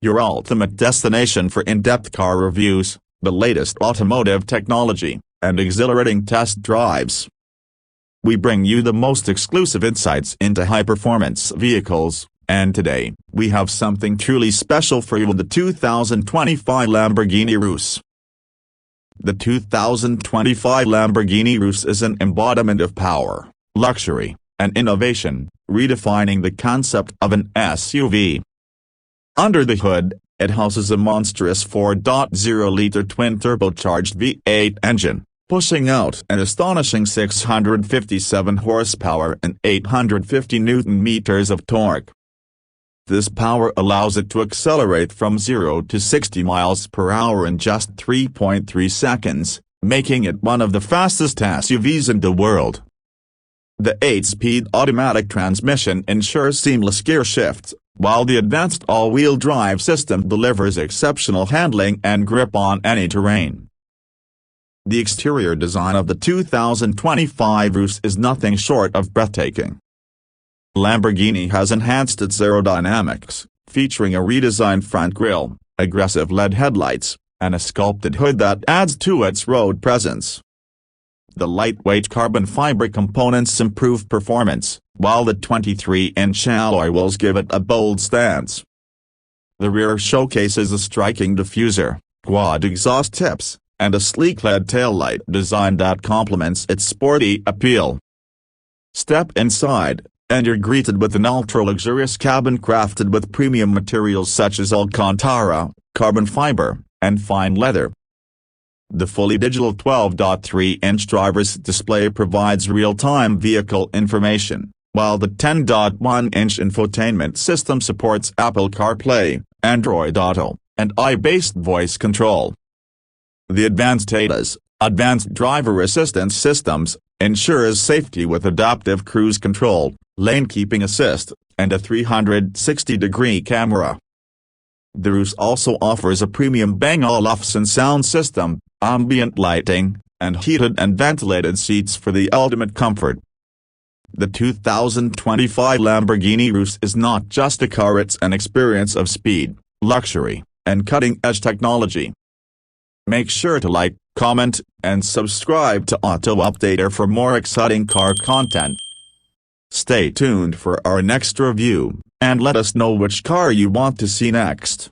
your ultimate destination for in-depth car reviews, the latest automotive technology, and exhilarating test drives. We bring you the most exclusive insights into high-performance vehicles, and today, we have something truly special for you: the 2025 Lamborghini Urus. The 2025 Lamborghini Urus is an embodiment of power, luxury, and innovation, redefining the concept of an SUV. Under the hood, it houses a monstrous 4.0-liter twin-turbocharged V8 engine, pushing out an astonishing 657 horsepower and 850 Nm of torque. This power allows it to accelerate from 0 to 60 miles per hour in just 3.3 seconds, making it one of the fastest SUVs in the world. The 8-speed automatic transmission ensures seamless gear shifts, while the advanced all-wheel drive system delivers exceptional handling and grip on any terrain. The exterior design of the 2025 Urus is nothing short of breathtaking. Lamborghini has enhanced its aerodynamics, featuring a redesigned front grille, aggressive LED headlights, and a sculpted hood that adds to its road presence. The lightweight carbon fiber components improve performance, while the 23-inch alloy wheels give it a bold stance. The rear showcases a striking diffuser, quad exhaust tips, and a sleek LED taillight design that complements its sporty appeal. Step inside, and you're greeted with an ultra-luxurious cabin crafted with premium materials such as Alcantara, carbon fiber, and fine leather. The fully digital 12.3-inch driver's display provides real-time vehicle information, while the 10.1-inch infotainment system supports Apple CarPlay, Android Auto, and AI-based voice control. The advanced ADAS, Advanced Driver Assistance Systems, ensures safety with adaptive cruise control, lane keeping assist, and a 360-degree camera. The Urus also offers a premium Bang Olufsen sound system, ambient lighting, and heated and ventilated seats for the ultimate comfort. The 2025 Lamborghini Urus is not just a car, it's an experience of speed, luxury, and cutting-edge technology. Make sure to like, comment, and subscribe to Auto Updater for more exciting car content. Stay tuned for our next review, and let us know which car you want to see next.